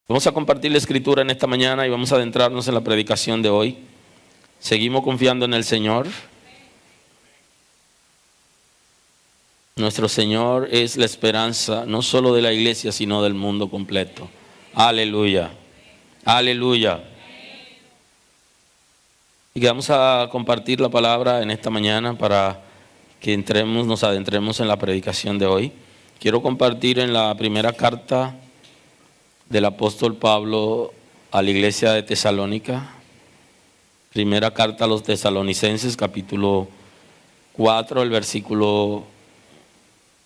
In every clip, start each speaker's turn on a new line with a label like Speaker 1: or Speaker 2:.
Speaker 1: Vamos a compartir la escritura en esta mañana y vamos a adentrarnos en la predicación de hoy. Seguimos confiando en el Señor. Nuestro Señor es la esperanza no solo de la iglesia, sino del mundo completo. Aleluya. Aleluya. Y que vamos a compartir la palabra en esta mañana para que nos adentremos en la predicación de hoy. Quiero compartir en la primera carta del apóstol Pablo a la iglesia de Tesalónica. Primera carta a los tesalonicenses, capítulo 4, el versículo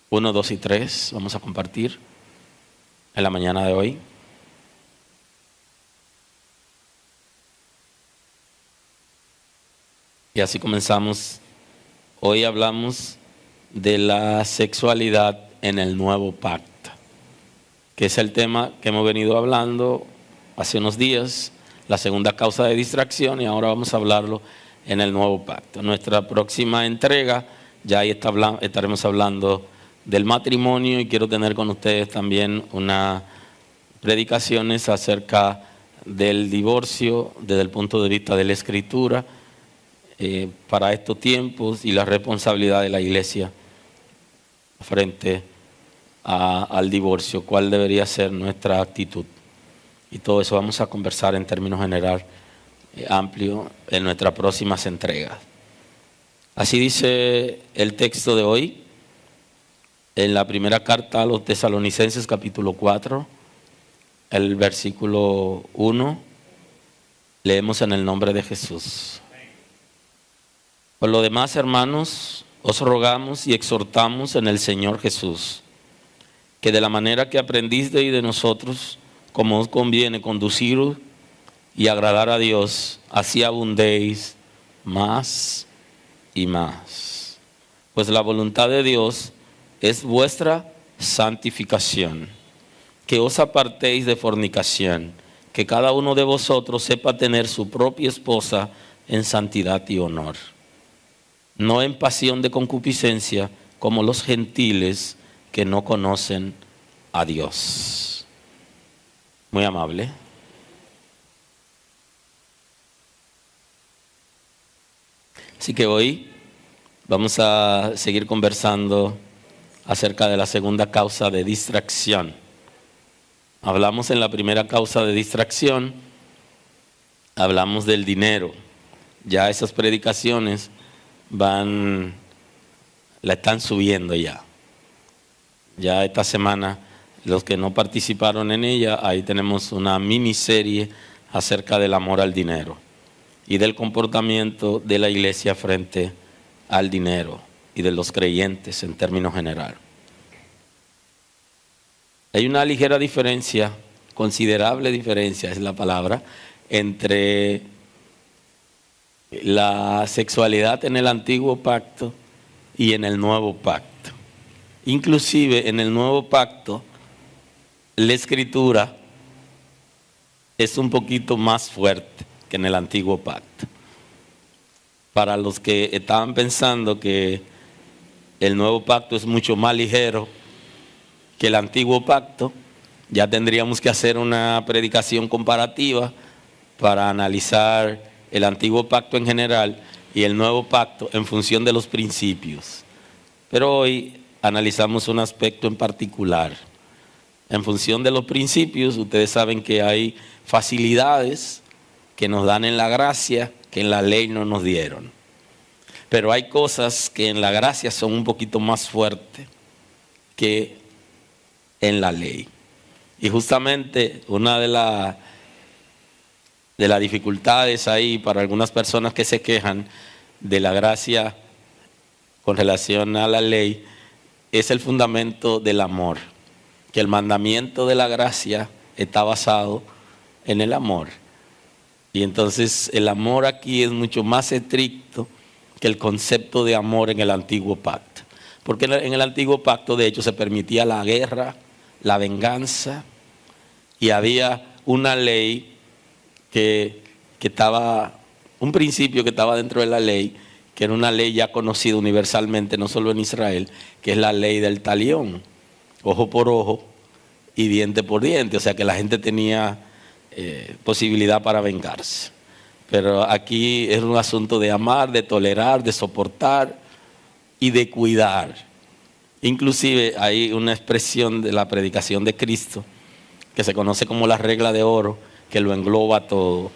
Speaker 1: 1, 2 y 3. Vamos a compartir en la mañana de hoy. Y así comenzamos. Hoy hablamos de la sexualidad en el nuevo pacto, que es el tema que hemos venido hablando hace unos días, la segunda causa de distracción, y ahora vamos a hablarlo en el nuevo pacto. Nuestra próxima entrega, ya ahí estaremos hablando del matrimonio, y quiero tener con ustedes también unas predicaciones acerca del divorcio desde el punto de vista de la Escritura para estos tiempos y la responsabilidad de la iglesia frente al divorcio, cuál debería ser nuestra actitud. Y todo eso vamos a conversar en términos general amplio en nuestras próximas entregas. Así dice el texto de hoy en la primera carta a los tesalonicenses, capítulo 4, el versículo 1. Leemos en el nombre de Jesús. Por lo demás, hermanos, os rogamos y exhortamos en el Señor Jesús, que de la manera que aprendisteis de nosotros, como os conviene conduciros y agradar a Dios, así abundéis más y más. Pues la voluntad de Dios es vuestra santificación, que os apartéis de fornicación, que cada uno de vosotros sepa tener su propia esposa en santidad y honor, no en pasión de concupiscencia como los gentiles que no conocen a Dios. Muy amable. Así que hoy vamos a seguir conversando acerca de la segunda causa de distracción. Hablamos en la primera causa de distracción, hablamos del dinero. Ya esas predicaciones la están subiendo ya. Ya esta semana, los que no participaron en ella, ahí tenemos una miniserie acerca del amor al dinero y del comportamiento de la iglesia frente al dinero y de los creyentes en términos general. Hay una ligera diferencia, considerable diferencia es la palabra, entre la sexualidad en el antiguo pacto y en el nuevo pacto. Inclusive en el nuevo pacto la escritura es un poquito más fuerte que en el antiguo pacto. Para los que estaban pensando que el nuevo pacto es mucho más ligero que el antiguo pacto, ya tendríamos que hacer una predicación comparativa para analizar el antiguo pacto en general y el nuevo pacto en función de los principios. Pero hoy analizamos un aspecto en particular. En función de los principios, ustedes saben que hay facilidades que nos dan en la gracia que en la ley no nos dieron. Pero hay cosas que en la gracia son un poquito más fuertes que en la ley. Y justamente una de las dificultades ahí para algunas personas que se quejan de la gracia con relación a la ley es el fundamento del amor, que el mandamiento de la gracia está basado en el amor. Y entonces el amor aquí es mucho más estricto que el concepto de amor en el antiguo pacto. Porque en el antiguo pacto de hecho se permitía la guerra, la venganza, y había una ley que estaba, un principio que estaba dentro de la ley, que era una ley ya conocida universalmente, no solo en Israel, que es la ley del talión, ojo por ojo y diente por diente, o sea que la gente tenía posibilidad para vengarse. Pero aquí es un asunto de amar, de tolerar, de soportar y de cuidar. Inclusive hay una expresión de la predicación de Cristo que se conoce como la regla de oro, que lo engloba todo.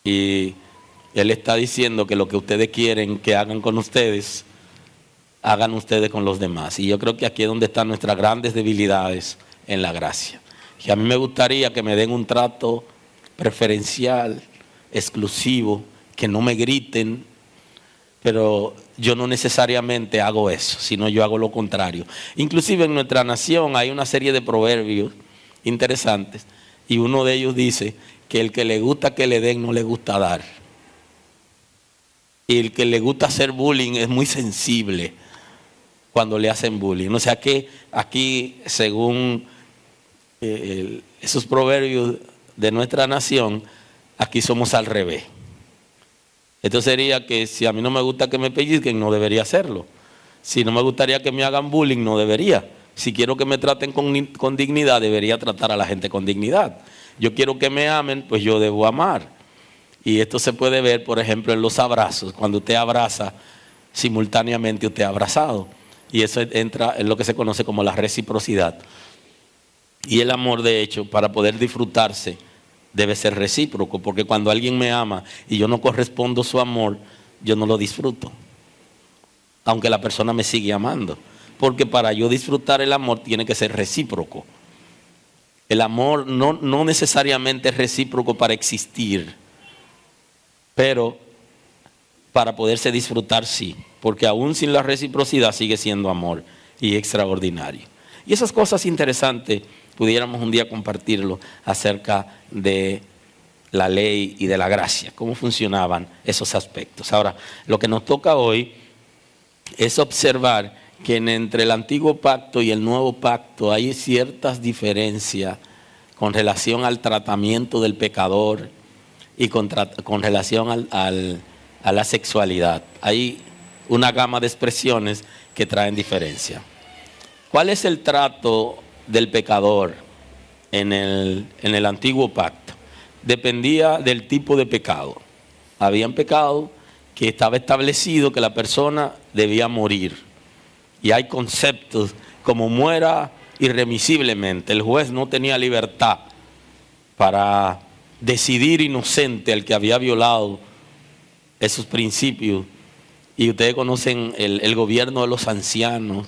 Speaker 1: Y Él está diciendo que lo que ustedes quieren que hagan con ustedes, hagan ustedes con los demás. Y yo creo que aquí es donde están nuestras grandes debilidades en la gracia. Que a mí me gustaría que me den un trato preferencial, exclusivo, que no me griten, pero yo no necesariamente hago eso, sino yo hago lo contrario. Inclusive en nuestra nación hay una serie de proverbios interesantes y uno de ellos dice que el que le gusta que le den no le gusta dar. Y el que le gusta hacer bullying es muy sensible cuando le hacen bullying. O sea que aquí, según esos proverbios de nuestra nación, aquí somos al revés. Esto sería que si a mí no me gusta que me pellizquen, no debería hacerlo. Si no me gustaría que me hagan bullying, no debería. Si quiero que me traten con dignidad, debería tratar a la gente con dignidad. Yo quiero que me amen, pues yo debo amar. Y esto se puede ver, por ejemplo, en los abrazos. Cuando usted abraza, simultáneamente usted ha abrazado. Y eso entra en lo que se conoce como la reciprocidad. Y el amor, de hecho, para poder disfrutarse, debe ser recíproco. Porque cuando alguien me ama y yo no correspondo su amor, yo no lo disfruto. Aunque la persona me sigue amando. Porque para yo disfrutar el amor tiene que ser recíproco. El amor no necesariamente es recíproco para existir, pero para poderse disfrutar sí, porque aún sin la reciprocidad sigue siendo amor y extraordinario. Y esas cosas interesantes pudiéramos un día compartirlo acerca de la ley y de la gracia, cómo funcionaban esos aspectos. Ahora, lo que nos toca hoy es observar que entre el antiguo pacto y el nuevo pacto hay ciertas diferencias con relación al tratamiento del pecador y con relación a la sexualidad. Hay una gama de expresiones que traen diferencia. ¿Cuál es el trato del pecador en el antiguo pacto? Dependía del tipo de pecado. Habían pecados que estaba establecido que la persona debía morir. Y hay conceptos como muera irremisiblemente. El juez no tenía libertad para decidir inocente al que había violado esos principios. Y ustedes conocen el gobierno de los ancianos.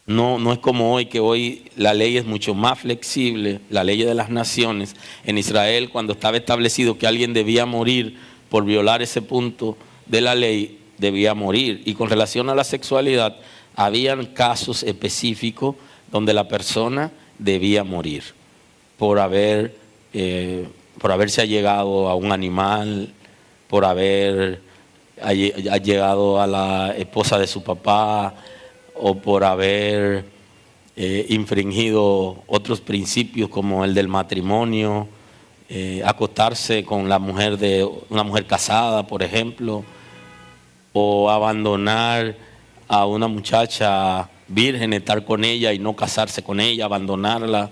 Speaker 1: No es como hoy, que hoy la ley es mucho más flexible, la ley de las naciones. En Israel, cuando estaba establecido que alguien debía morir por violar ese punto de la ley, debía morir. Y con relación a la sexualidad, habían casos específicos donde la persona debía morir por haberse allegado a un animal, por haber llegado a la esposa de su papá, o por haber infringido otros principios como el del matrimonio, acostarse con la mujer de una mujer casada, por ejemplo, o abandonar a una muchacha virgen, estar con ella y no casarse con ella, abandonarla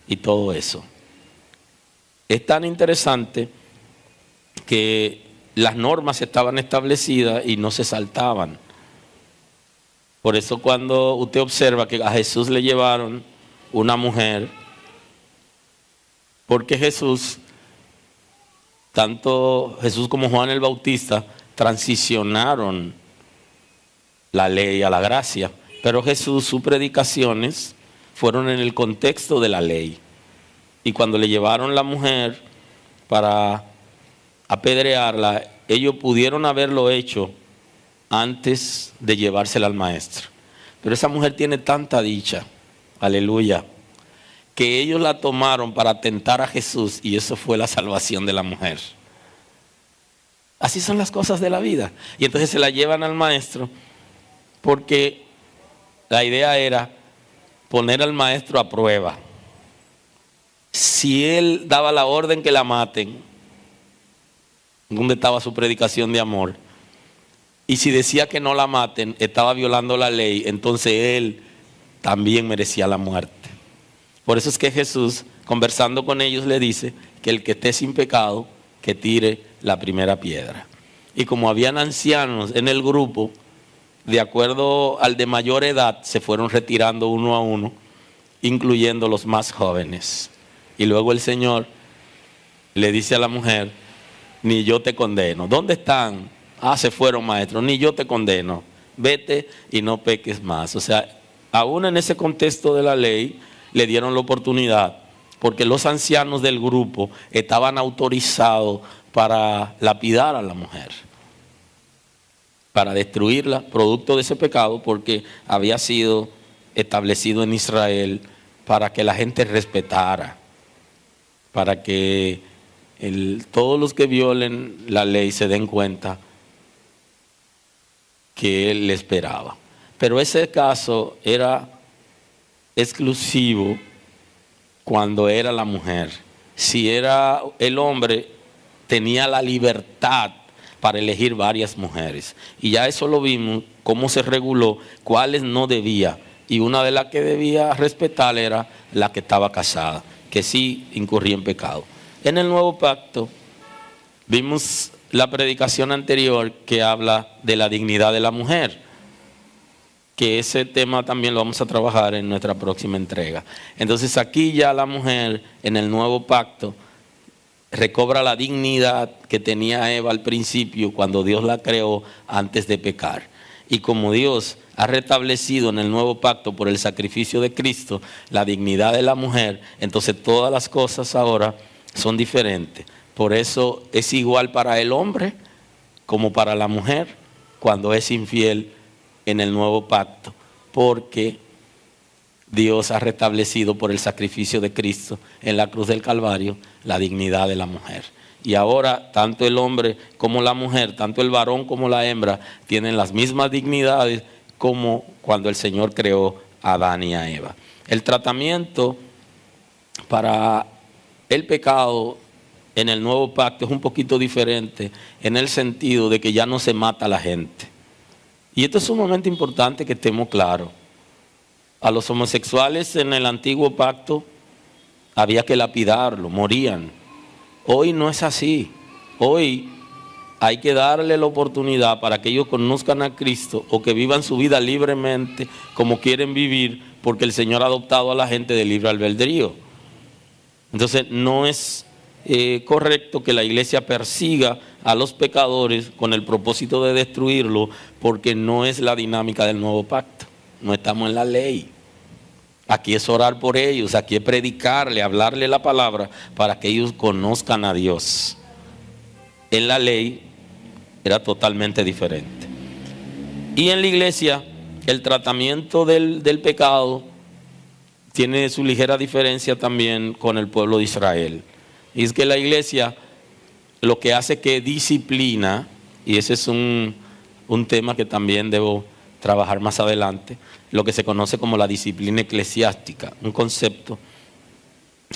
Speaker 1: y todo eso. Es tan interesante que las normas estaban establecidas y no se saltaban. Por eso cuando usted observa que a Jesús le llevaron una mujer, porque Jesús, tanto Jesús como Juan el Bautista, transicionaron la ley a la gracia. Pero Jesús, sus predicaciones fueron en el contexto de la ley. Y cuando le llevaron la mujer para apedrearla, ellos pudieron haberlo hecho antes de llevársela al maestro. Pero esa mujer tiene tanta dicha, aleluya, que ellos la tomaron para tentar a Jesús y eso fue la salvación de la mujer. Así son las cosas de la vida. Y entonces se la llevan al maestro porque la idea era poner al maestro a prueba. Si él daba la orden que la maten, ¿dónde estaba su predicación de amor? Y si decía que no la maten, estaba violando la ley, entonces él también merecía la muerte. Por eso es que Jesús, conversando con ellos, le dice que el que esté sin pecado, que tire la primera piedra. Y como habían ancianos en el grupo, de acuerdo al de mayor edad, se fueron retirando uno a uno, incluyendo los más jóvenes. Y luego el Señor le dice a la mujer, ni yo te condeno. ¿Dónde están? Ah, se fueron, maestro. Ni yo te condeno. Vete y no peques más. O sea, aún en ese contexto de la ley, le dieron la oportunidad, porque los ancianos del grupo estaban autorizados para lapidar a la mujer, para destruirla, producto de ese pecado, porque había sido establecido en Israel para que la gente respetara, para que todos los que violen la ley se den cuenta que él le esperaba. Pero ese caso era exclusivo cuando era la mujer. Si era el hombre, tenía la libertad para elegir varias mujeres. Y ya eso lo vimos, cómo se reguló, cuáles no debía. Y una de las que debía respetar era la que estaba casada, que sí incurría en pecado. En el Nuevo Pacto vimos la predicación anterior que habla de la dignidad de la mujer, que ese tema también lo vamos a trabajar en nuestra próxima entrega. Entonces aquí ya la mujer en el Nuevo Pacto recobra la dignidad que tenía Eva al principio cuando Dios la creó antes de pecar. Y como Dios ha restablecido en el Nuevo Pacto por el sacrificio de Cristo la dignidad de la mujer, entonces todas las cosas ahora son diferentes. Por eso es igual para el hombre como para la mujer cuando es infiel en el Nuevo Pacto, porque Dios ha restablecido por el sacrificio de Cristo en la cruz del Calvario la dignidad de la mujer. Y ahora tanto el hombre como la mujer, tanto el varón como la hembra, tienen las mismas dignidades como cuando el Señor creó a Adán y a Eva. El tratamiento para el pecado en el Nuevo Pacto es un poquito diferente en el sentido de que ya no se mata a la gente. Y esto es sumamente importante que estemos claros. A los homosexuales en el Antiguo Pacto había que lapidarlo, morían. Hoy no es así. Hoy hay que darle la oportunidad para que ellos conozcan a Cristo o que vivan su vida libremente como quieren vivir, porque el Señor ha adoptado a la gente de libre albedrío. Entonces no es correcto que la iglesia persiga a los pecadores con el propósito de destruirlo, porque no es la dinámica del Nuevo Pacto. No estamos en la ley. Aquí es orar por ellos, aquí es predicarle, hablarle la palabra para que ellos conozcan a Dios. En la ley era totalmente diferente. Y en la iglesia el tratamiento del pecado tiene su ligera diferencia también con el pueblo de Israel. Y es que la iglesia lo que hace que disciplina, y ese es un tema que también debo trabajar más adelante, lo que se conoce como la disciplina eclesiástica, un concepto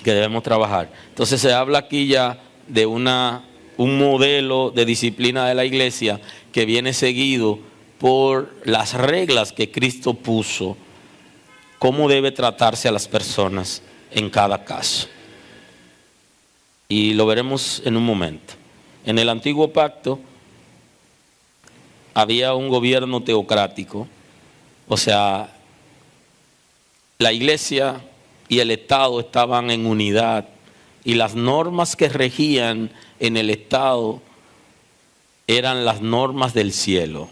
Speaker 1: que debemos trabajar. Entonces se habla aquí ya de un modelo de disciplina de la iglesia que viene seguido por las reglas que Cristo puso, cómo debe tratarse a las personas en cada caso. Y lo veremos en un momento. En el antiguo pacto había un gobierno teocrático, o sea, la iglesia y el Estado estaban en unidad y las normas que regían en el Estado eran las normas del cielo,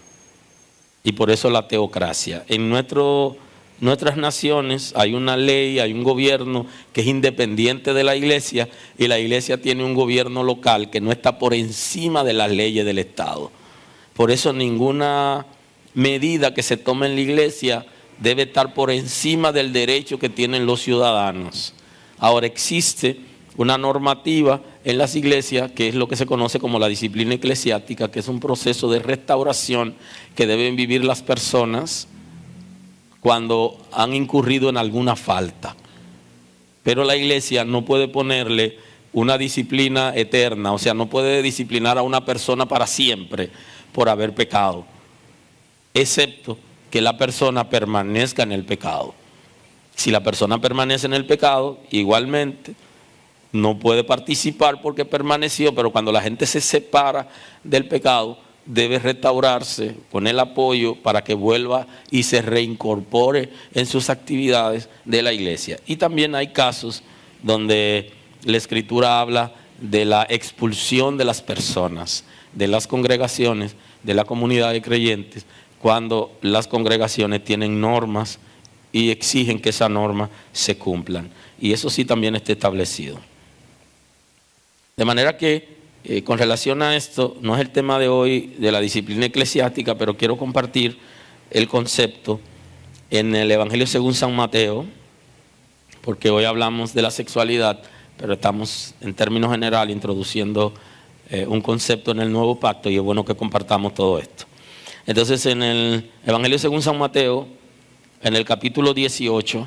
Speaker 1: y por eso la teocracia. En nuestras naciones hay una ley, hay un gobierno que es independiente de la iglesia, y la iglesia tiene un gobierno local que no está por encima de las leyes del Estado. Por eso ninguna medida que se tome en la iglesia debe estar por encima del derecho que tienen los ciudadanos. Ahora existe una normativa en las iglesias que es lo que se conoce como la disciplina eclesiástica, que es un proceso de restauración que deben vivir las personas cuando han incurrido en alguna falta. Pero la iglesia no puede ponerle una disciplina eterna, o sea, no puede disciplinar a una persona para siempre por haber pecado, excepto que la persona permanezca en el pecado. Si la persona permanece en el pecado, igualmente no puede participar porque permaneció, pero cuando la gente se separa del pecado, debe restaurarse con el apoyo para que vuelva y se reincorpore en sus actividades de la iglesia. Y también hay casos donde la Escritura habla de la expulsión de las personas, de las congregaciones, de la comunidad de creyentes, cuando las congregaciones tienen normas y exigen que esas normas se cumplan. Y eso sí también está establecido. De manera que con relación a esto, no es el tema de hoy de la disciplina eclesiástica, pero quiero compartir el concepto en el Evangelio según San Mateo, porque hoy hablamos de la sexualidad, pero estamos en términos generales introduciendo un concepto en el nuevo pacto, y es bueno que compartamos todo esto. Entonces, en el Evangelio según San Mateo, en el capítulo 18,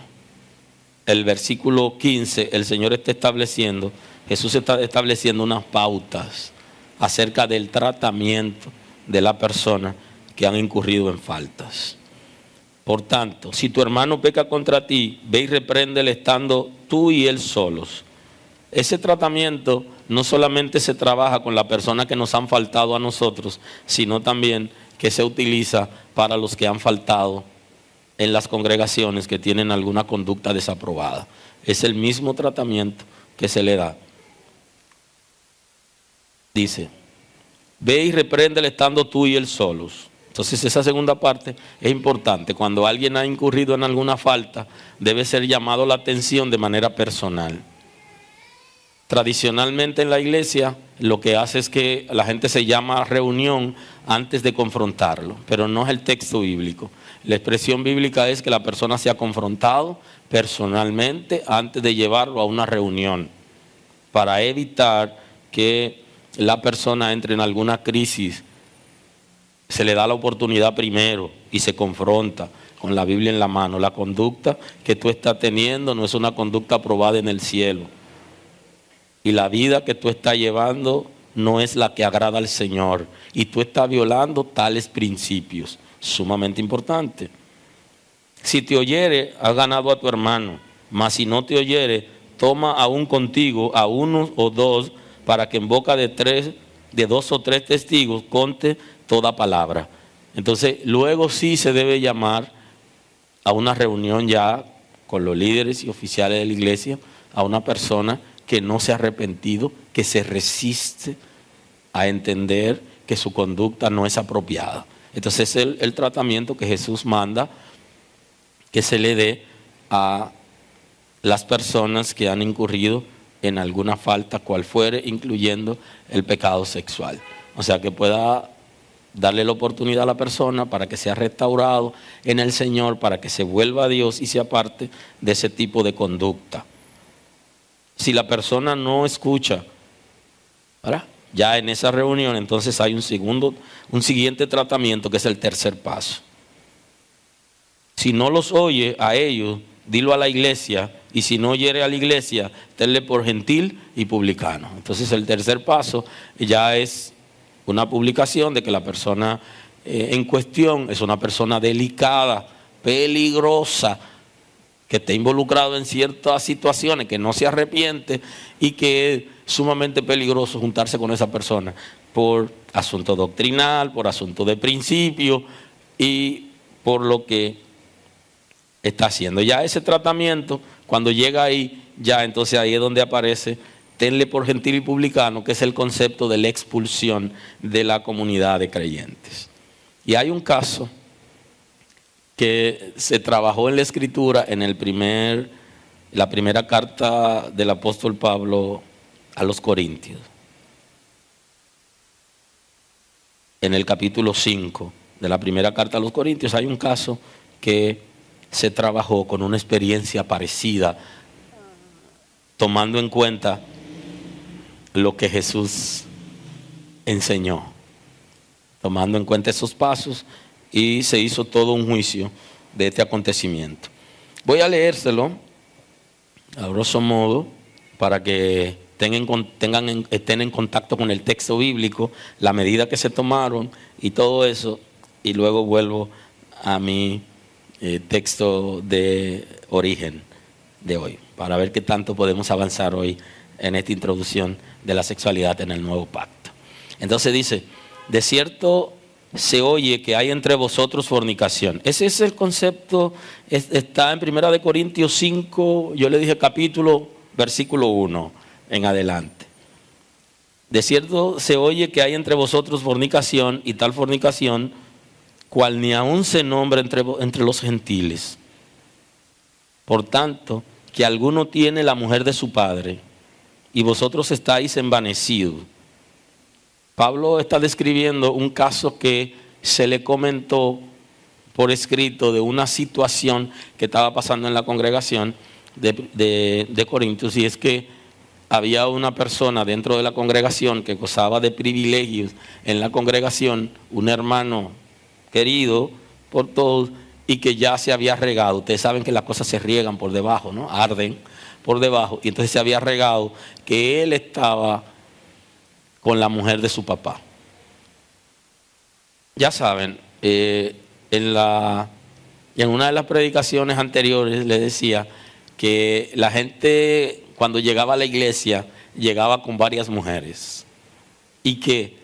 Speaker 1: el versículo 15, el Señor está estableciendo, Jesús está estableciendo unas pautas acerca del tratamiento de la persona que han incurrido en faltas. Por tanto, si tu hermano peca contra ti, ve y repréndele estando tú y él solos. Ese tratamiento no solamente se trabaja con las personas que nos han faltado a nosotros, sino también que se utiliza para los que han faltado en las congregaciones que tienen alguna conducta desaprobada. Es el mismo tratamiento que se le da. Dice, ve y repréndele estando tú y él solos. Entonces esa segunda parte es importante. Cuando alguien ha incurrido en alguna falta, debe ser llamado la atención de manera personal. Tradicionalmente en la iglesia lo que hace es que la gente se llama a reunión antes de confrontarlo, pero no es el texto bíblico. La expresión bíblica es que la persona sea confrontado personalmente antes de llevarlo a una reunión, para evitar que la persona entre en alguna crisis. Se le da la oportunidad primero y se confronta con la Biblia en la mano. La conducta que tú estás teniendo no es una conducta aprobada en el cielo. Y la vida que tú estás llevando no es la que agrada al Señor. Y tú estás violando tales principios. Sumamente importante. Si te oyere, has ganado a tu hermano. Mas si no te oyere, toma aún contigo a uno o dos, para que en boca de dos o tres testigos conte toda palabra. Entonces, luego sí se debe llamar a una reunión ya con los líderes y oficiales de la iglesia, a una persona que no se ha arrepentido, que se resiste a entender que su conducta no es apropiada. Entonces es el tratamiento que Jesús manda que se le dé a las personas que han incurrido en alguna falta, cual fuere, incluyendo el pecado sexual. O sea, que pueda darle la oportunidad a la persona para que sea restaurado en el Señor, para que se vuelva a Dios y se aparte de ese tipo de conducta. Si la persona no escucha, ¿verdad?, ya en esa reunión, entonces hay un siguiente tratamiento, que es el tercer paso. Si no los oye a ellos, dilo a la iglesia, y si no oyere a la iglesia, tenle por gentil y publicano. Entonces el tercer paso ya es una publicación de que la persona en cuestión es una persona delicada, peligrosa, que está involucrado en ciertas situaciones, que no se arrepiente y que es sumamente peligroso juntarse con esa persona por asunto doctrinal, por asunto de principio y por lo que está haciendo. Ya ese tratamiento, cuando llega ahí, ya entonces ahí es donde aparece tenle por gentil y publicano, que es el concepto de la expulsión de la comunidad de creyentes. Y hay un caso que se trabajó en la Escritura en la primera carta del apóstol Pablo a los Corintios. En el capítulo 5 de la primera carta a los Corintios hay un caso que se trabajó con una experiencia parecida, tomando en cuenta lo que Jesús enseñó, tomando en cuenta esos pasos, y se hizo todo un juicio de este acontecimiento. Voy a leérselo a grosso modo para que estén en contacto con el texto bíblico, la medida que se tomaron y todo eso, y luego vuelvo a mi texto de origen de hoy, para ver qué tanto podemos avanzar hoy en esta introducción de la sexualidad en el nuevo pacto. Entonces dice, de cierto se oye que hay entre vosotros fornicación. Ese es el concepto, está en 1 Corintios 5, yo le dije capítulo, versículo 1 en adelante. De cierto se oye que hay entre vosotros fornicación, y tal fornicación, cual ni aún se nombra entre los gentiles. Por tanto, que alguno tiene la mujer de su padre, y vosotros estáis envanecidos. Pablo está describiendo un caso que se le comentó por escrito de una situación que estaba pasando en la congregación de Corintios, y es que había una persona dentro de la congregación que gozaba de privilegios en la congregación, un hermano querido por todos, y que ya se había regado. Ustedes saben que las cosas se riegan por debajo, ¿no? Arden por debajo, y entonces se había regado que él estaba con la mujer de su papá. Ya saben, en una de las predicaciones anteriores le decía que la gente cuando llegaba a la iglesia llegaba con varias mujeres, y que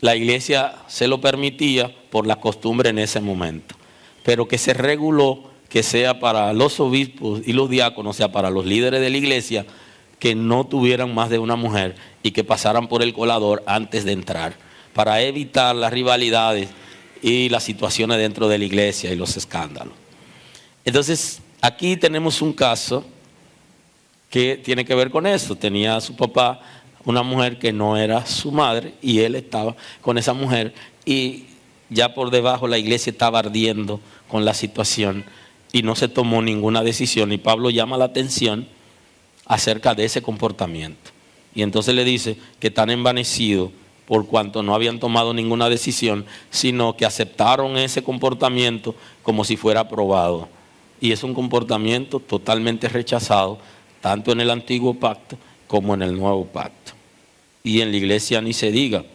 Speaker 1: la iglesia se lo permitía por la costumbre en ese momento, pero que se reguló que sea para los obispos y los diáconos, o sea, para los líderes de la iglesia, que no tuvieran más de una mujer y que pasaran por el colador antes de entrar, para evitar las rivalidades y las situaciones dentro de la iglesia y los escándalos. Entonces, aquí tenemos un caso que tiene que ver con eso. Tenía a su papá una mujer que no era su madre, y él estaba con esa mujer, y ya por debajo la iglesia estaba ardiendo con la situación y no se tomó ninguna decisión, y Pablo llama la atención acerca de ese comportamiento, y entonces le dice que están envanecidos por cuanto no habían tomado ninguna decisión, sino que aceptaron ese comportamiento como si fuera aprobado, y es un comportamiento totalmente rechazado tanto en el antiguo pacto como en el nuevo pacto. Y en la iglesia ni se diga,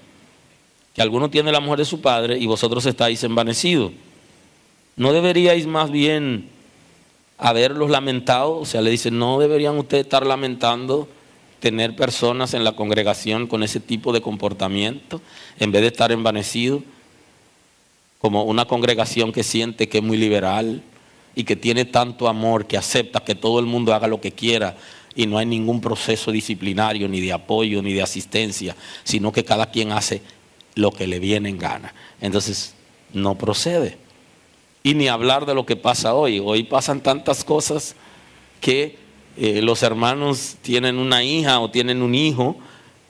Speaker 1: que alguno tiene la mujer de su padre y vosotros estáis envanecidos. ¿No deberíais más bien haberlos lamentado? O sea, le dice, ¿no deberían ustedes estar lamentando tener personas en la congregación con ese tipo de comportamiento, en vez de estar envanecidos como una congregación que siente que es muy liberal y que tiene tanto amor, que acepta que todo el mundo haga lo que quiera y no hay ningún proceso disciplinario, ni de apoyo, ni de asistencia, sino que cada quien hace lo que le viene en gana? Entonces, no procede. Y ni hablar de lo que pasa hoy. Hoy pasan tantas cosas que los hermanos tienen una hija o tienen un hijo,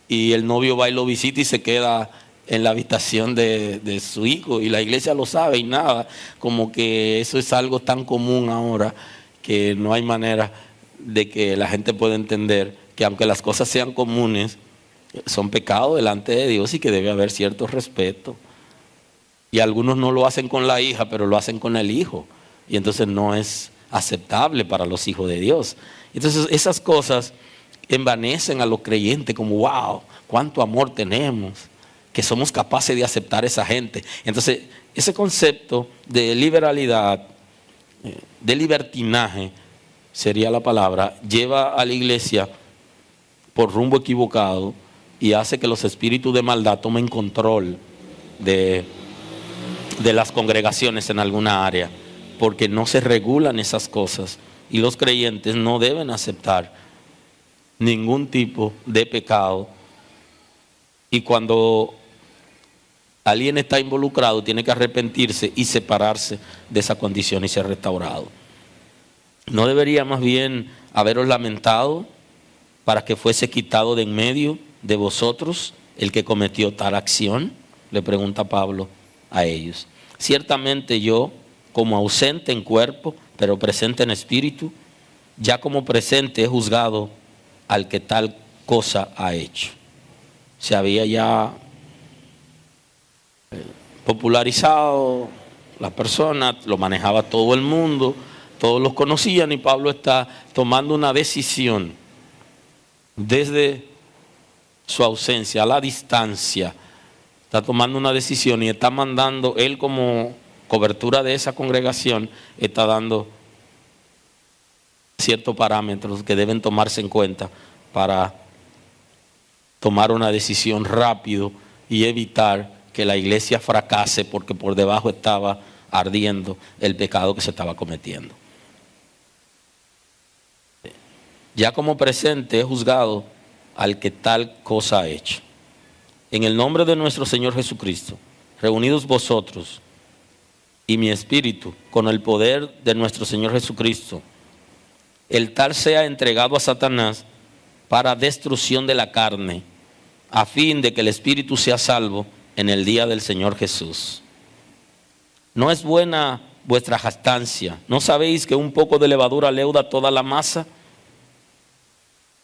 Speaker 1: y el novio va y lo visita y se queda en la habitación de su hijo, y la iglesia lo sabe y nada, como que eso es algo tan común ahora que no hay manera de que la gente pueda entender que aunque las cosas sean comunes, son pecados delante de Dios y que debe haber cierto respeto. Y algunos no lo hacen con la hija, pero lo hacen con el hijo. y entonces no es aceptable para los hijos de Dios. Entonces esas cosas envanecen a los creyentes como wow, cuánto amor tenemos, que somos capaces de aceptar a esa gente. Entonces ese concepto de liberalidad, de libertinaje sería la palabra, lleva a la iglesia por rumbo equivocado y hace que los espíritus de maldad tomen control de las congregaciones en alguna área, porque no se regulan esas cosas y los creyentes no deben aceptar ningún tipo de pecado, y cuando alguien está involucrado tiene que arrepentirse y separarse de esa condición y ser restaurado. ¿No debería más bien haberos lamentado para que fuese quitado de en medio de vosotros el que cometió tal acción? Le pregunta Pablo a ellos. Ciertamente yo, como ausente en cuerpo, pero presente en espíritu, ya como presente he juzgado al que tal cosa ha hecho. Se había ya popularizado la persona, lo manejaba todo el mundo, todos los conocían, y Pablo está tomando una decisión desde su ausencia, a la distancia. Está tomando una decisión y está mandando, él como cobertura de esa congregación, está dando ciertos parámetros que deben tomarse en cuenta para tomar una decisión rápido y evitar que la iglesia fracase porque por debajo estaba ardiendo el pecado que se estaba cometiendo. Ya como presente he juzgado al que tal cosa ha hecho. En el nombre de nuestro Señor Jesucristo, reunidos vosotros y mi espíritu con el poder de nuestro Señor Jesucristo, el tal sea entregado a Satanás para destrucción de la carne, a fin de que el espíritu sea salvo en el día del Señor Jesús. ¿No es buena vuestra jactancia? ¿No sabéis que un poco de levadura leuda toda la masa?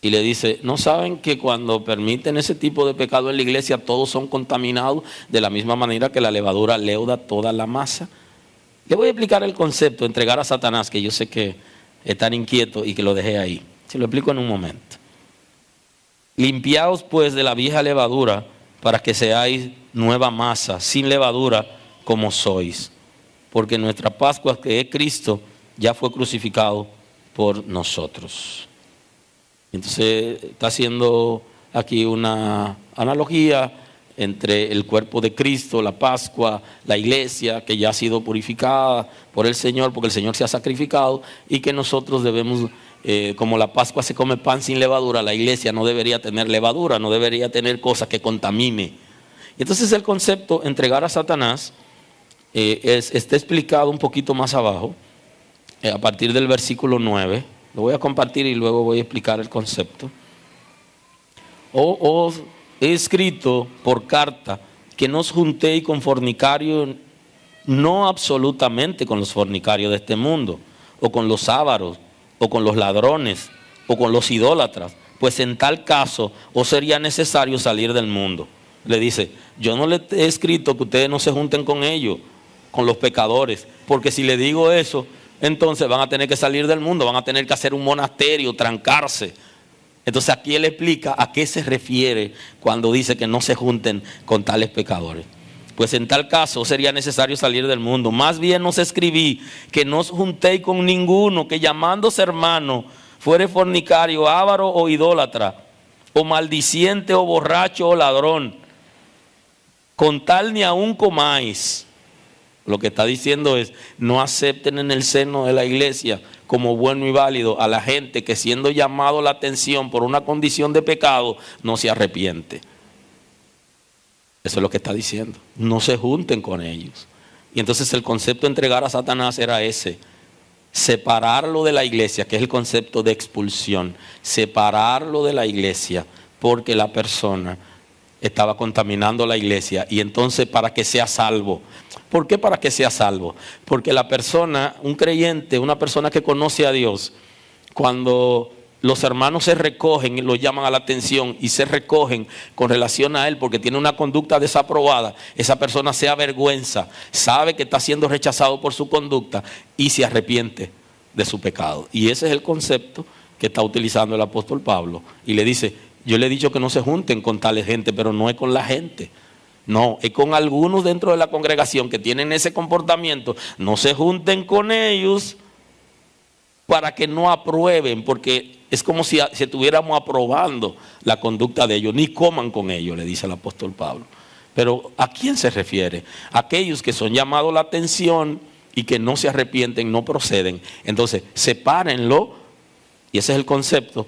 Speaker 1: Y le dice, ¿no saben que cuando permiten ese tipo de pecado en la iglesia todos son contaminados de la misma manera que la levadura leuda toda la masa? Le voy a explicar el concepto, entregar a Satanás, que yo sé que están inquietos y que lo dejé ahí. Se lo explico en un momento. Limpiaos pues de la vieja levadura para que seáis nueva masa, sin levadura como sois. Porque nuestra Pascua, que es Cristo, ya fue crucificado por nosotros. Entonces está haciendo aquí una analogía entre el cuerpo de Cristo, la Pascua, la iglesia que ya ha sido purificada por el Señor, porque el Señor se ha sacrificado, y que nosotros debemos, como la Pascua se come pan sin levadura, la iglesia no debería tener levadura, no debería tener cosas que contamine. Y entonces el concepto entregar a Satanás está explicado un poquito más abajo, a partir del versículo 9. Lo voy a compartir y luego voy a explicar el concepto. Os he escrito por carta que no os juntéis con fornicarios, no absolutamente con los fornicarios de este mundo, o con los ávaros, o con los ladrones, o con los idólatras, pues en tal caso os sería necesario salir del mundo. Le dice, yo no les he escrito que ustedes no se junten con ellos, con los pecadores, porque si le digo eso, entonces van a tener que salir del mundo, van a tener que hacer un monasterio, trancarse. Entonces aquí él explica a qué se refiere cuando dice que no se junten con tales pecadores. Pues en tal caso sería necesario salir del mundo. Más bien os escribí que no os juntéis con ninguno que llamándose hermano fuere fornicario, avaro o idólatra, o maldiciente o borracho o ladrón. Con tal ni aún comáis. Lo que está diciendo es, no acepten en el seno de la iglesia como bueno y válido a la gente que siendo llamado la atención por una condición de pecado, no se arrepiente. Eso es lo que está diciendo. No se junten con ellos. Y entonces el concepto de entregar a Satanás era ese. Separarlo de la iglesia, que es el concepto de expulsión. Separarlo de la iglesia porque la persona estaba contaminando la iglesia, y entonces para que sea salvo. ¿Por qué para que sea salvo? Porque la persona, un creyente, una persona que conoce a Dios, cuando los hermanos se recogen, lo llaman a la atención y se recogen con relación a él porque tiene una conducta desaprobada, esa persona se avergüenza, sabe que está siendo rechazado por su conducta y se arrepiente de su pecado. Y ese es el concepto que está utilizando el apóstol Pablo. Y le dice, yo le he dicho que no se junten con tales gente, pero no es con la gente. No, es con algunos dentro de la congregación que tienen ese comportamiento. No se junten con ellos para que no aprueben, porque es como si estuviéramos aprobando la conducta de ellos. Ni coman con ellos, le dice el apóstol Pablo. Pero ¿a quién se refiere? Aquellos que son llamados la atención y que no se arrepienten, no proceden. Entonces, sepárenlo, y ese es el concepto,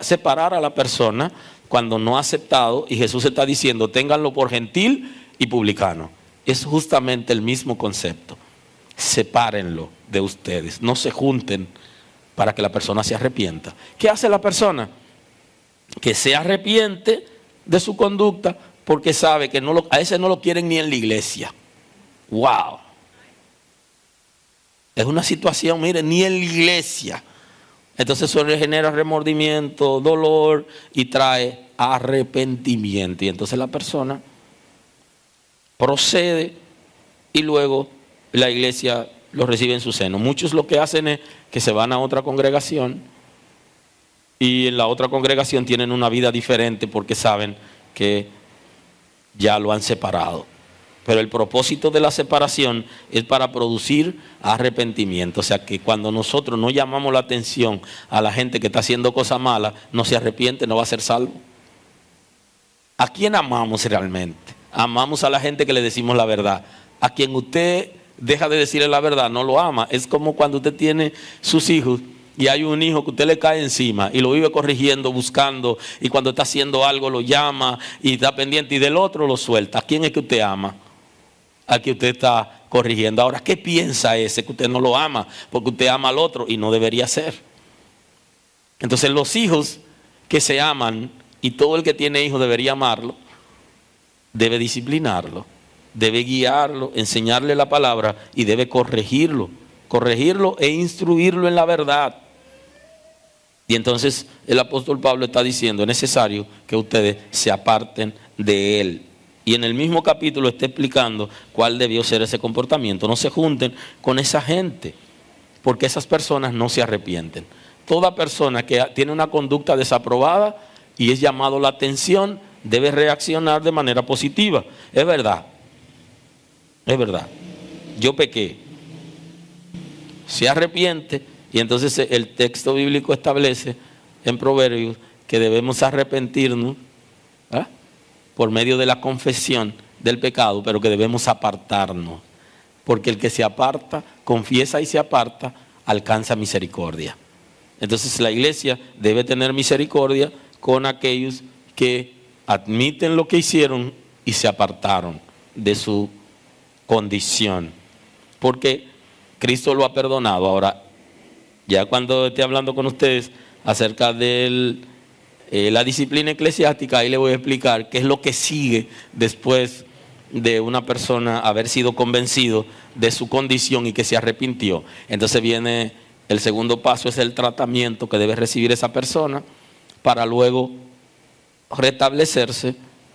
Speaker 1: separar a la persona cuando no ha aceptado, y Jesús está diciendo, ténganlo por gentil y publicano. Es justamente el mismo concepto. Sepárenlo de ustedes, no se junten para que la persona se arrepienta. ¿Qué hace la persona? Que se arrepiente de su conducta porque sabe que a ese no lo quieren ni en la iglesia. ¡Wow! Es una situación, mire, ni en la iglesia. Entonces eso le genera remordimiento, dolor y trae arrepentimiento. Y entonces la persona procede y luego la iglesia lo recibe en su seno. Muchos lo que hacen es que se van a otra congregación y en la otra congregación tienen una vida diferente porque saben que ya lo han separado. Pero el propósito de la separación es para producir arrepentimiento. O sea que cuando nosotros no llamamos la atención a la gente que está haciendo cosas malas, no se arrepiente, no va a ser salvo. ¿A quién amamos realmente? Amamos a la gente que le decimos la verdad. A quien usted deja de decirle la verdad, no lo ama. Es como cuando usted tiene sus hijos y hay un hijo que usted le cae encima y lo vive corrigiendo, buscando, y cuando está haciendo algo lo llama y está pendiente, y del otro lo suelta. ¿A quién es que usted ama? Al que usted está corrigiendo. Ahora, ¿qué piensa ese? Que usted no lo ama, porque usted ama al otro y no debería ser. Entonces los hijos que se aman, y todo el que tiene hijos debería amarlo, debe disciplinarlo, debe guiarlo, enseñarle la palabra y debe corregirlo e instruirlo en la verdad. Y entonces el apóstol Pablo está diciendo, es necesario que ustedes se aparten de él. Y en el mismo capítulo está explicando cuál debió ser ese comportamiento. No se junten con esa gente, porque esas personas no se arrepienten. Toda persona que tiene una conducta desaprobada y es llamado la atención, debe reaccionar de manera positiva. Es verdad, yo pequé. Se arrepiente, y entonces el texto bíblico establece en Proverbios que debemos arrepentirnos, ¿verdad?, por medio de la confesión del pecado, pero que debemos apartarnos, porque el que se aparta, confiesa y se aparta, alcanza misericordia. Entonces la iglesia debe tener misericordia con aquellos que admiten lo que hicieron y se apartaron de su condición, porque Cristo lo ha perdonado. Ahora, ya cuando esté hablando con ustedes acerca de la disciplina eclesiástica, ahí le voy a explicar qué es lo que sigue después de una persona haber sido convencido de su condición y que se arrepintió. Entonces viene el segundo paso, es el tratamiento que debe recibir esa persona para luego restablecerse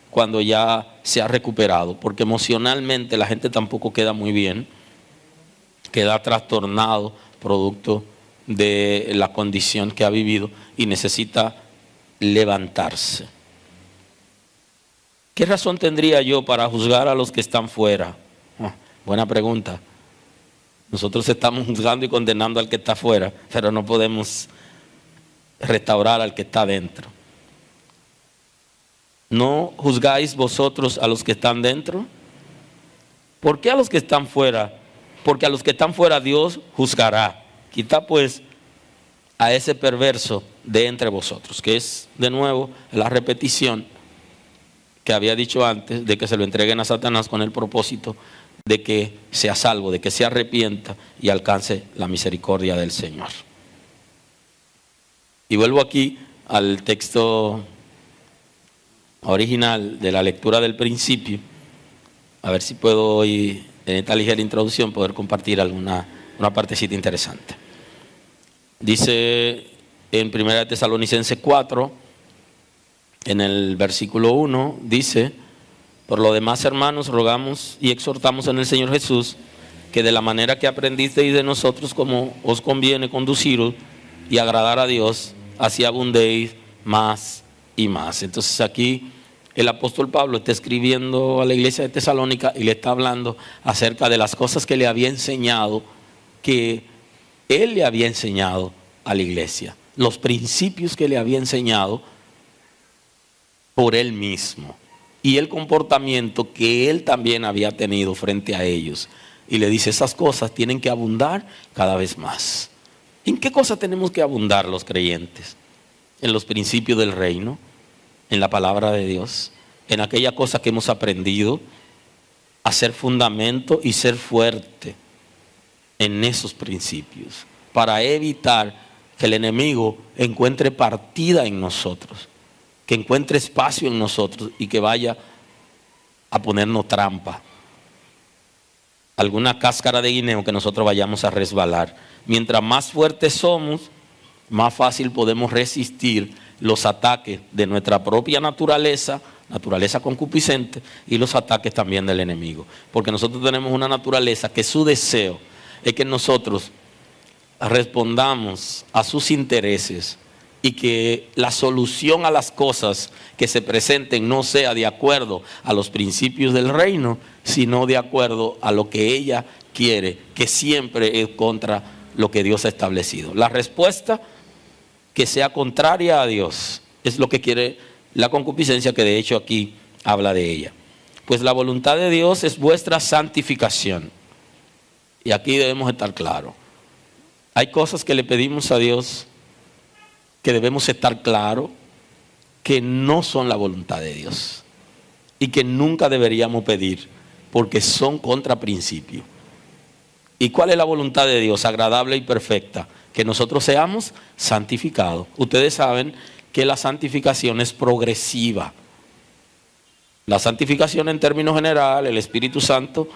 Speaker 1: cuando ya se ha recuperado, porque emocionalmente la gente tampoco queda muy bien, queda trastornado producto de la condición que ha vivido y necesita levantarse. ¿Qué razón tendría yo para juzgar a los que están fuera? Buena pregunta. Nosotros estamos juzgando y condenando al que está fuera, pero no podemos restaurar al que está dentro. ¿No juzgáis vosotros a los que están dentro? ¿Por qué a los que están fuera? Porque a los que están fuera Dios juzgará. Quita pues a ese perverso de entre vosotros, que es de nuevo la repetición que había dicho antes, de que se lo entreguen a Satanás con el propósito de que sea salvo, de que se arrepienta y alcance la misericordia del Señor. Y vuelvo aquí al texto original de la lectura del principio, a ver si puedo hoy, en esta ligera introducción, poder compartir una partecita interesante. Dice En 1 Tesalonicenses 4, en el versículo 1, dice: por lo demás, hermanos, rogamos y exhortamos en el Señor Jesús que de la manera que aprendisteis de nosotros, como os conviene conduciros y agradar a Dios, así abundéis más y más. Entonces aquí el apóstol Pablo está escribiendo a la iglesia de Tesalónica y le está hablando acerca de las cosas que le había enseñado, que él le había enseñado a la iglesia, los principios que le había enseñado por él mismo y el comportamiento que él también había tenido frente a ellos. Y le dice: esas cosas tienen que abundar cada vez más. ¿En qué cosas tenemos que abundar los creyentes? En los principios del reino, en la palabra de Dios, en aquella cosa que hemos aprendido, a ser fundamento y ser fuerte en esos principios, para evitar que el enemigo encuentre partida en nosotros, que encuentre espacio en nosotros y que vaya a ponernos trampa, alguna cáscara de guineo que nosotros vayamos a resbalar. Mientras más fuertes somos, más fácil podemos resistir los ataques de nuestra propia naturaleza concupiscente, y los ataques también del enemigo. Porque nosotros tenemos una naturaleza que su deseo es que nosotros respondamos a sus intereses y que la solución a las cosas que se presenten no sea de acuerdo a los principios del reino, sino de acuerdo a lo que ella quiere, que siempre es contra lo que Dios ha establecido. La respuesta que sea contraria a Dios es lo que quiere la concupiscencia, que de hecho aquí habla de ella. Pues la voluntad de Dios es vuestra santificación. Y aquí debemos estar claros. Hay cosas que le pedimos a Dios que debemos estar claros que no son la voluntad de Dios y que nunca deberíamos pedir, porque son contra principio. ¿Y cuál es la voluntad de Dios? Agradable y perfecta, que nosotros seamos santificados. Ustedes saben que la santificación es progresiva. La santificación, en términos generales, el Espíritu Santo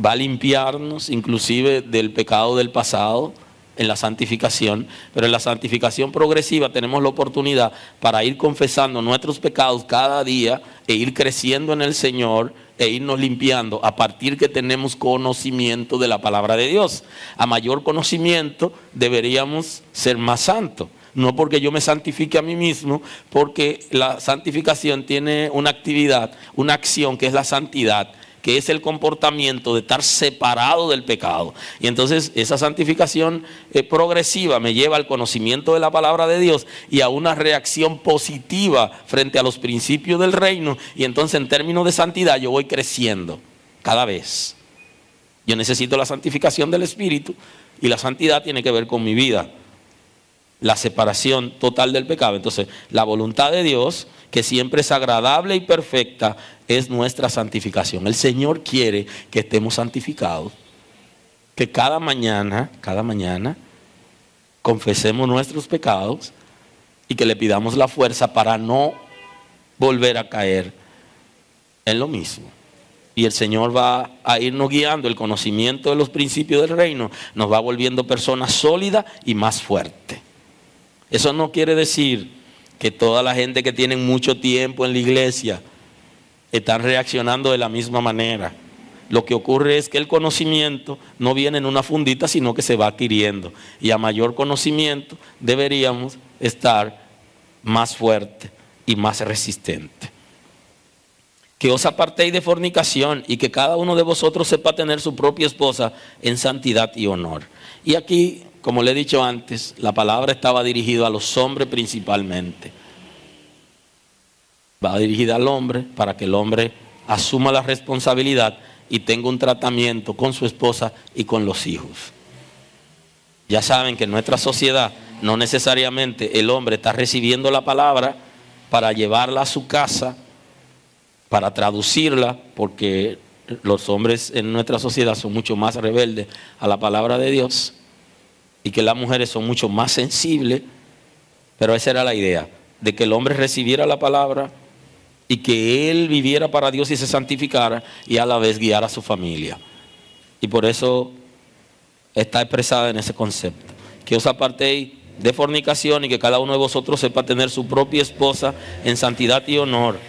Speaker 1: va a limpiarnos inclusive del pecado del pasado en la santificación, pero en la santificación progresiva tenemos la oportunidad para ir confesando nuestros pecados cada día e ir creciendo en el Señor e irnos limpiando a partir que tenemos conocimiento de la palabra de Dios. A mayor conocimiento deberíamos ser más santos. No porque yo me santifique a mí mismo, porque la santificación tiene una actividad, una acción que es la santidad, que es el comportamiento de estar separado del pecado. Y entonces esa santificación progresiva me lleva al conocimiento de la palabra de Dios y a una reacción positiva frente a los principios del reino. Y entonces, en términos de santidad, yo voy creciendo cada vez. Yo necesito la santificación del Espíritu, y la santidad tiene que ver con mi vida, la separación total del pecado. Entonces, la voluntad de Dios, que siempre es agradable y perfecta, es nuestra santificación. El Señor quiere que estemos santificados, que cada mañana confesemos nuestros pecados y que le pidamos la fuerza para no volver a caer en lo mismo. Y el Señor va a irnos guiando. El conocimiento de los principios del reino nos va volviendo personas sólidas y más fuertes. Eso no quiere decir que toda la gente que tiene mucho tiempo en la iglesia están reaccionando de la misma manera. Lo que ocurre es que el conocimiento no viene en una fundita, sino que se va adquiriendo. Y a mayor conocimiento deberíamos estar más fuertes y más resistentes. Que os apartéis de fornicación, y que cada uno de vosotros sepa tener su propia esposa en santidad y honor. Y aquí, como le he dicho antes, la palabra estaba dirigida a los hombres principalmente. Va dirigida al hombre para que el hombre asuma la responsabilidad y tenga un tratamiento con su esposa y con los hijos. Ya saben que en nuestra sociedad no necesariamente el hombre está recibiendo la palabra para llevarla a su casa, para traducirla, porque los hombres en nuestra sociedad son mucho más rebeldes a la palabra de Dios y que las mujeres son mucho más sensibles. Pero esa era la idea, de que el hombre recibiera la palabra y que él viviera para Dios y se santificara, y a la vez guiara a su familia. Y por eso está expresada en ese concepto. Que os apartéis de fornicación y que cada uno de vosotros sepa tener su propia esposa en santidad y honor.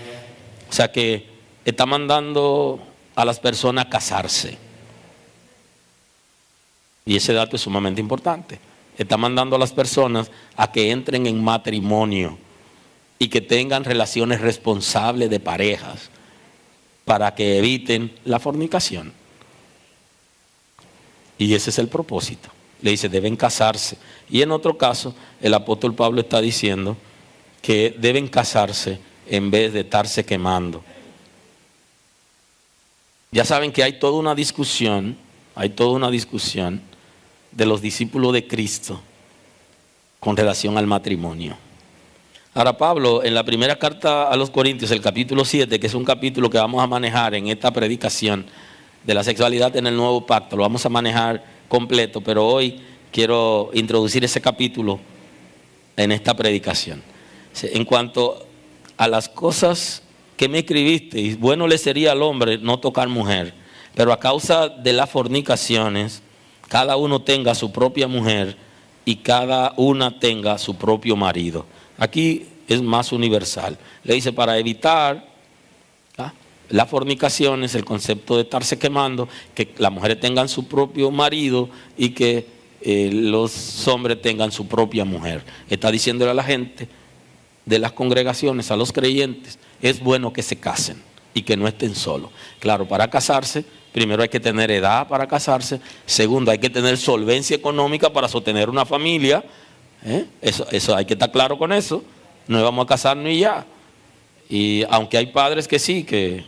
Speaker 1: O sea que está mandando a las personas a casarse. Y ese dato es sumamente importante. Está mandando a las personas a que entren en matrimonio y que tengan relaciones responsables de parejas para que eviten la fornicación. Y ese es el propósito. Le dice, deben casarse. Y en otro caso, el apóstol Pablo está diciendo que deben casarse en vez de estarse quemando. Ya saben que hay toda una discusión de los discípulos de Cristo con relación al matrimonio. Ahora Pablo, en la primera carta a los Corintios, el capítulo 7, que es un capítulo que vamos a manejar en esta predicación de la sexualidad en el nuevo pacto, lo vamos a manejar completo, pero hoy quiero introducir ese capítulo en esta predicación. En cuanto a las cosas que me escribisteis, bueno le sería al hombre no tocar mujer, pero a causa de las fornicaciones, cada uno tenga su propia mujer y cada una tenga su propio marido. Aquí es más universal. Le dice, para evitar las fornicaciones, el concepto de estarse quemando, que las mujeres tengan su propio marido y que los hombres tengan su propia mujer. Está diciéndole a la gente de las congregaciones, a los creyentes, es bueno que se casen y que no estén solos. Claro, para casarse, primero hay que tener edad para casarse. Segundo, hay que tener solvencia económica para sostener una familia. Eso hay que estar claro con eso. No vamos a casarnos y ya. Y aunque hay padres que sí, que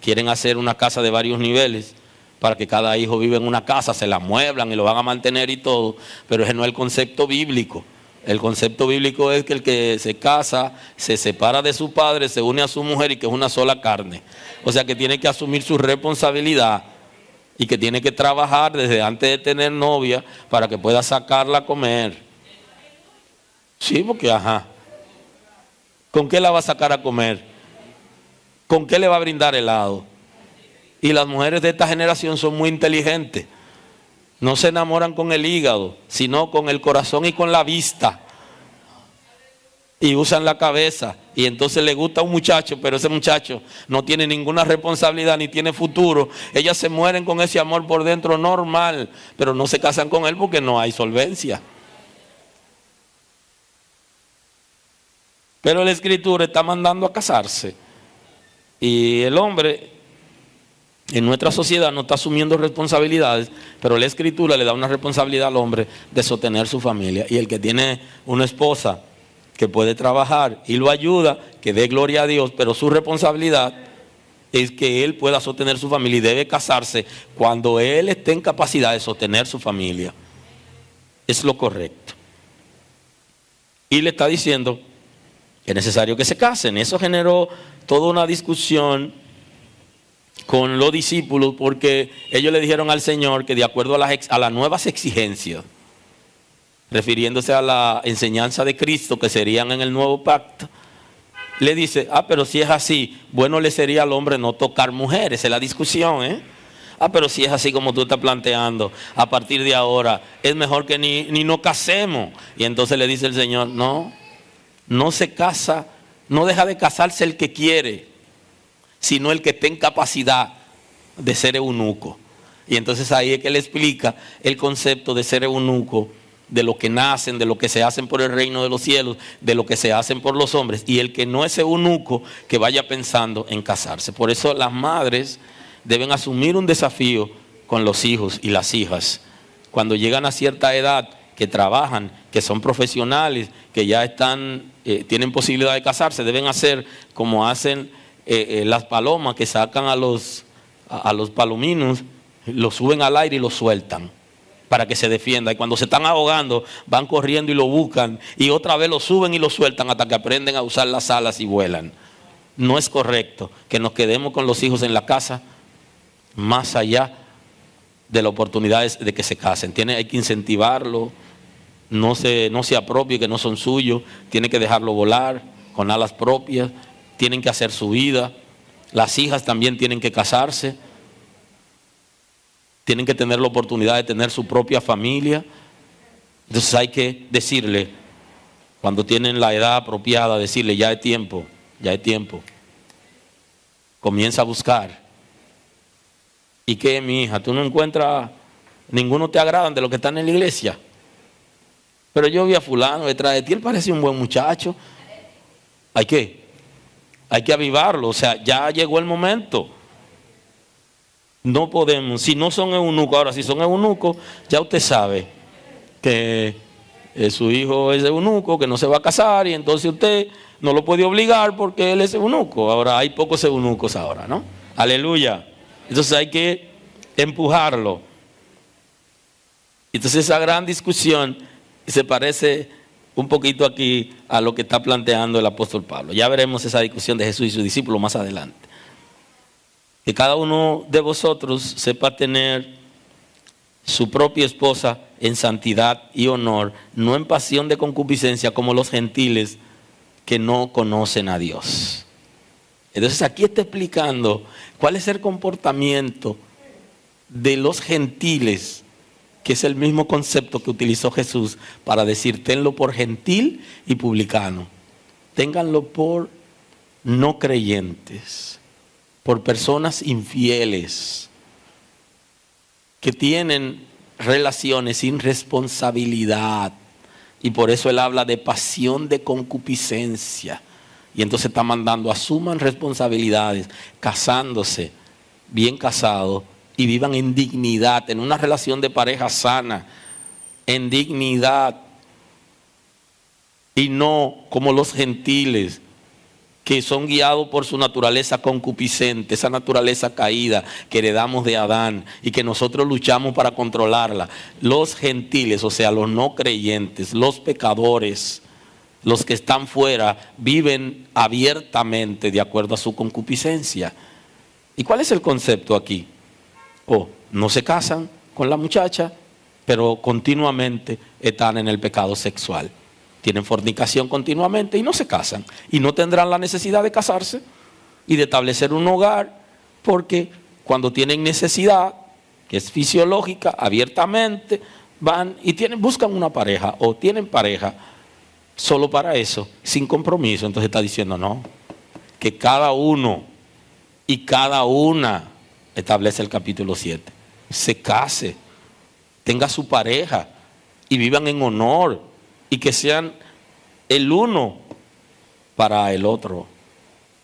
Speaker 1: quieren hacer una casa de varios niveles para que cada hijo viva en una casa, se la amueblan y lo van a mantener y todo, pero ese no es el concepto bíblico. El concepto bíblico es que el que se casa se separa de su padre, se une a su mujer y que es una sola carne. O sea que tiene que asumir su responsabilidad y que tiene que trabajar desde antes de tener novia para que pueda sacarla a comer. Sí, porque ¿con qué la va a sacar a comer? ¿Con qué le va a brindar helado? Y las mujeres de esta generación son muy inteligentes. No se enamoran con el hígado, sino con el corazón y con la vista. Y usan la cabeza. Y entonces le gusta a un muchacho, pero ese muchacho no tiene ninguna responsabilidad ni tiene futuro. Ellas se mueren con ese amor por dentro normal, pero no se casan con él porque no hay solvencia. Pero la Escritura está mandando a casarse. Y el hombre en nuestra sociedad no está asumiendo responsabilidades, pero la Escritura le da una responsabilidad al hombre de sostener su familia. Y el que tiene una esposa que puede trabajar y lo ayuda, que dé gloria a Dios, pero su responsabilidad es que él pueda sostener su familia y debe casarse cuando él esté en capacidad de sostener su familia. Es lo correcto. Y le está diciendo que es necesario que se casen. Eso generó toda una discusión con los discípulos porque ellos le dijeron al Señor que de acuerdo a las nuevas exigencias, refiriéndose a la enseñanza de Cristo que serían en el nuevo pacto, le dice, pero si es así, bueno le sería al hombre no tocar mujeres. Es la discusión, pero si es así como tú estás planteando, a partir de ahora es mejor que ni nos casemos. Y entonces le dice el Señor, no se casa, no deja de casarse el que quiere, sino el que esté en capacidad de ser eunuco. Y entonces ahí es que él explica el concepto de ser eunuco, de lo que nacen, de lo que se hacen por el reino de los cielos, de lo que se hacen por los hombres. Y el que no es eunuco, que vaya pensando en casarse. Por eso las madres deben asumir un desafío con los hijos y las hijas. Cuando llegan a cierta edad, que trabajan, que son profesionales, que ya tienen posibilidad de casarse, deben hacer como hacen las palomas, que sacan a los palominos, los suben al aire y los sueltan para que se defienda. Y cuando se están ahogando, van corriendo y lo buscan y otra vez lo suben y lo sueltan hasta que aprenden a usar las alas y vuelan. No es correcto que nos quedemos con los hijos en la casa más allá de las oportunidades de que se casen. Hay que incentivarlo, no se apropie que no son suyos, tiene que dejarlo volar con alas propias, tienen que hacer su vida. Las hijas también tienen que casarse, tienen que tener la oportunidad de tener su propia familia. Entonces hay que decirle, cuando tienen la edad apropiada, decirle, ya es tiempo, ya es tiempo. Comienza a buscar. ¿Y qué, mi hija? ¿Tú no encuentras, ninguno te agradan de los que están en la iglesia? Pero yo vi a fulano detrás de ti, él parece un buen muchacho. Hay que avivarlo, o sea, ya llegó el momento. No podemos, si no son eunucos, ahora si son eunucos, ya usted sabe que su hijo es eunuco, que no se va a casar y entonces usted no lo puede obligar porque él es eunuco. Ahora hay pocos eunucos ahora, ¿no? Aleluya. Entonces hay que empujarlo. Entonces esa gran discusión se parece un poquito aquí a lo que está planteando el apóstol Pablo. Ya veremos esa discusión de Jesús y sus discípulos más adelante. Que cada uno de vosotros sepa tener su propia esposa en santidad y honor, no en pasión de concupiscencia como los gentiles que no conocen a Dios. Entonces aquí está explicando cuál es el comportamiento de los gentiles, que es el mismo concepto que utilizó Jesús para decir, tenlo por gentil y publicano. Ténganlo por no creyentes, por personas infieles, que tienen relaciones sin responsabilidad. Y por eso él habla de pasión de concupiscencia. Y entonces está mandando, asuman responsabilidades, casándose, bien casados, y vivan en dignidad, en una relación de pareja sana, en dignidad. Y no como los gentiles, que son guiados por su naturaleza concupiscente, esa naturaleza caída que heredamos de Adán y que nosotros luchamos para controlarla. Los gentiles, o sea, los no creyentes, los pecadores, los que están fuera, viven abiertamente de acuerdo a su concupiscencia. ¿Y cuál es el concepto aquí? No se casan con la muchacha, pero continuamente están en el pecado sexual. Tienen fornicación continuamente y no se casan. Y no tendrán la necesidad de casarse y de establecer un hogar, porque cuando tienen necesidad, que es fisiológica, abiertamente, van y buscan una pareja o tienen pareja solo para eso, sin compromiso. Entonces está diciendo, no, que cada uno y cada una, establece el capítulo 7, se case, tenga su pareja y vivan en honor. Y que sean el uno para el otro.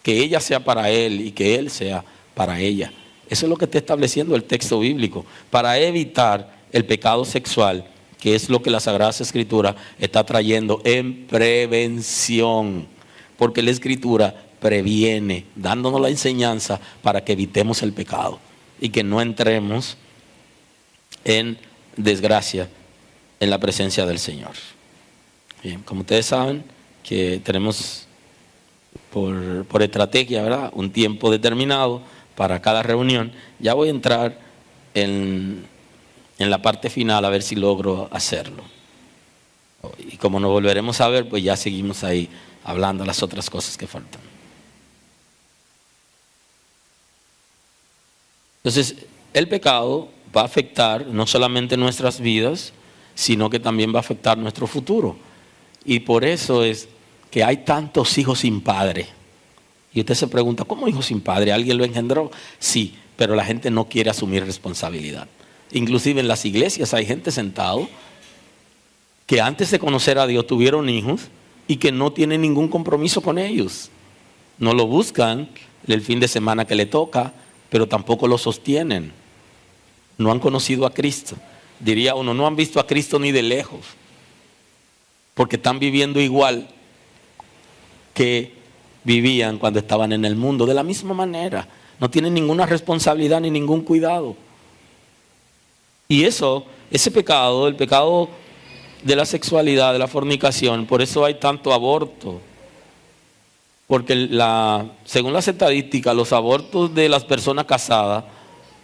Speaker 1: Que ella sea para él y que él sea para ella. Eso es lo que está estableciendo el texto bíblico. Para evitar el pecado sexual, que es lo que la Sagrada Escritura está trayendo en prevención. Porque la Escritura previene, dándonos la enseñanza para que evitemos el pecado. Y que no entremos en desgracia en la presencia del Señor. Bien, como ustedes saben, que tenemos por estrategia, ¿verdad?, un tiempo determinado para cada reunión. Ya voy a entrar en la parte final a ver si logro hacerlo. Y como nos volveremos a ver, pues ya seguimos ahí hablando las otras cosas que faltan. Entonces, el pecado va a afectar no solamente nuestras vidas, sino que también va a afectar nuestro futuro. Y por eso es que hay tantos hijos sin padre. Y usted se pregunta, ¿cómo hijos sin padre? ¿Alguien lo engendró? Sí, pero la gente no quiere asumir responsabilidad. Inclusive en las iglesias hay gente sentado que antes de conocer a Dios tuvieron hijos y que no tienen ningún compromiso con ellos. No lo buscan el fin de semana que le toca, pero tampoco lo sostienen. No han conocido a Cristo. Diría uno, no han visto a Cristo ni de lejos. Porque están viviendo igual que vivían cuando estaban en el mundo, de la misma manera. No tienen ninguna responsabilidad ni ningún cuidado. Y ese pecado, el pecado de la sexualidad, de la fornicación, por eso hay tanto aborto. Porque según las estadísticas, los abortos de las personas casadas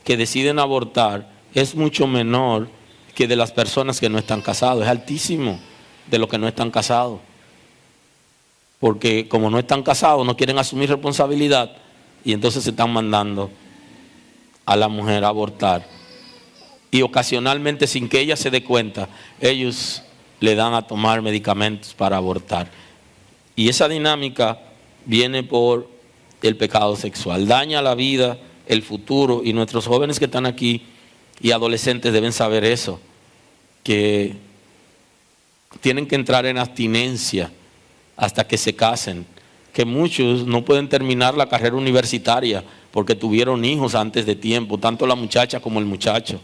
Speaker 1: que deciden abortar es mucho menor que de las personas que no están casadas. Es altísimo de los que no están casados. Porque como no están casados, no quieren asumir responsabilidad y entonces se están mandando a la mujer a abortar. Y ocasionalmente, sin que ella se dé cuenta, ellos le dan a tomar medicamentos para abortar. Y esa dinámica viene por el pecado sexual. Daña la vida, el futuro, y nuestros jóvenes que están aquí y adolescentes deben saber eso, que tienen que entrar en abstinencia hasta que se casen, que muchos no pueden terminar la carrera universitaria porque tuvieron hijos antes de tiempo, tanto la muchacha como el muchacho,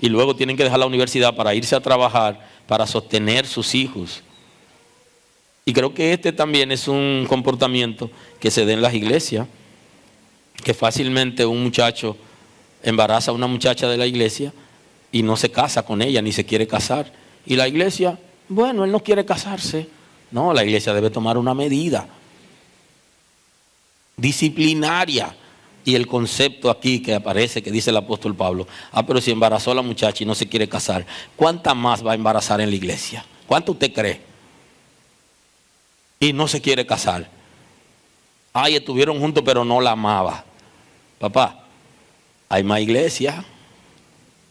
Speaker 1: y luego tienen que dejar la universidad para irse a trabajar, para sostener sus hijos. Y creo que este también es un comportamiento que se da en las iglesias, que fácilmente un muchacho embaraza a una muchacha de la iglesia y no se casa con ella, ni se quiere casar. Y la iglesia, bueno, él no quiere casarse. No, la iglesia debe tomar una medida disciplinaria. Y el concepto aquí que aparece, que dice el apóstol Pablo, pero si embarazó a la muchacha y no se quiere casar, ¿cuánta más va a embarazar en la iglesia? ¿Cuánto usted cree? Y no se quiere casar. Estuvieron juntos pero no la amaba. Papá, hay más iglesia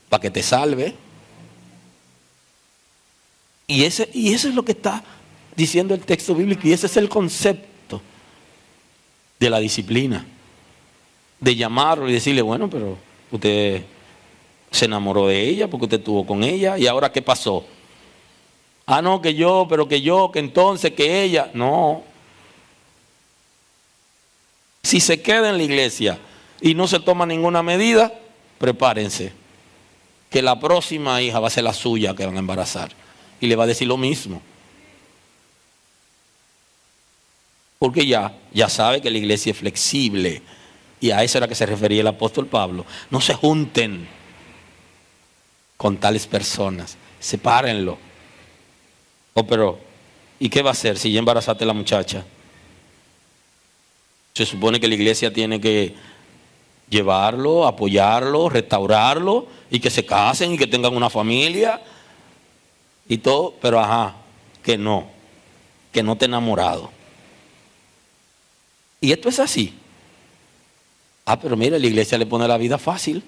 Speaker 1: para que te salve. Y eso es lo que está diciendo el texto bíblico, y ese es el concepto de la disciplina. De llamarlo y decirle, bueno, pero usted se enamoró de ella porque usted estuvo con ella, y ahora ¿qué pasó? No, que entonces, que ella. No. Si se queda en la iglesia y no se toma ninguna medida, prepárense, que la próxima hija va a ser la suya que van a embarazar, y le va a decir lo mismo. Porque ya sabe que la iglesia es flexible. Y a eso era que se refería el apóstol Pablo. No se junten con tales personas, sepárenlo. Pero, ¿y qué va a hacer si ya embarazaste a la muchacha? Se supone que la iglesia tiene que llevarlo, apoyarlo, restaurarlo, y que se casen y que tengan una familia y todo, pero que no esté enamorado. Y esto es así. Pero mira, la iglesia le pone la vida fácil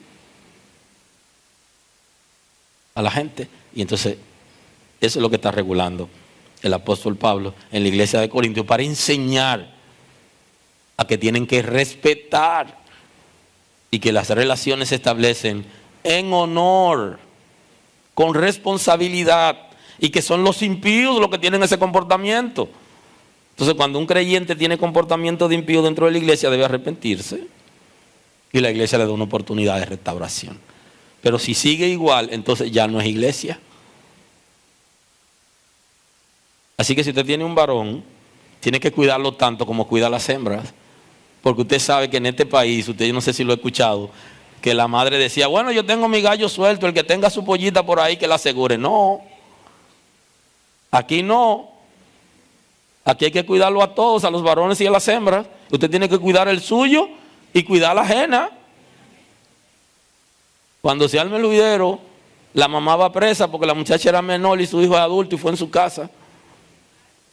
Speaker 1: a la gente. Y entonces, eso es lo que está regulando el apóstol Pablo en la iglesia de Corintios, para enseñar a que tienen que respetar y que las relaciones se establecen en honor, con responsabilidad, y que son los impíos los que tienen ese comportamiento. Entonces, cuando un creyente tiene comportamiento de impío dentro de la iglesia, debe arrepentirse. Y la iglesia le da una oportunidad de restauración. Pero si sigue igual, entonces ya no es iglesia. Así que si usted tiene un varón, tiene que cuidarlo tanto como cuida a las hembras. Porque usted sabe que en este país, usted, yo no sé si lo ha escuchado, que la madre decía, bueno, yo tengo mi gallo suelto, el que tenga su pollita por ahí que la asegure. No, aquí no. Aquí hay que cuidarlo a todos, a los varones y a las hembras. Usted tiene que cuidar el suyo y cuidar la ajena. Cuando se arme el huidero, la mamá va presa porque la muchacha era menor y su hijo es adulto y fue en su casa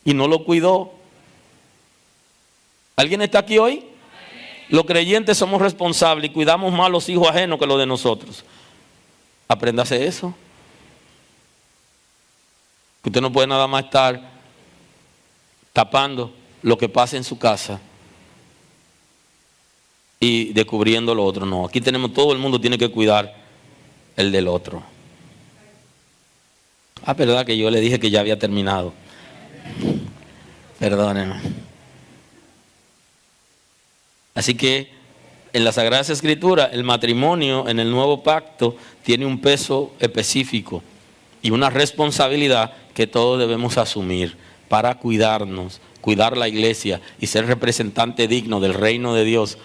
Speaker 1: y no lo cuidó. ¿Alguien está aquí hoy? Los creyentes somos responsables y cuidamos más los hijos ajenos que los de nosotros. Apréndase eso. Que usted no puede nada más estar tapando lo que pasa en su casa y descubriendo lo otro. No, aquí todo el mundo tiene que cuidar el del otro. Verdad que yo le dije que ya había terminado. Perdónenme. Así que en las Sagradas Escrituras, el matrimonio en el nuevo pacto tiene un peso específico y una responsabilidad que todos debemos asumir para cuidarnos, cuidar la iglesia y ser representante digno del reino de Dios,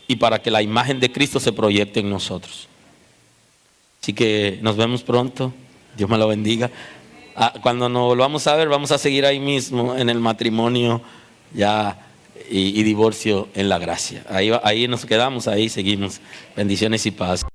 Speaker 1: y para que la imagen de Cristo se proyecte en nosotros. Así que nos vemos pronto. Dios me lo bendiga. Cuando nos volvamos a ver, vamos a seguir ahí mismo en el matrimonio ya y divorcio en la gracia. Ahí nos quedamos, ahí seguimos. Bendiciones y paz.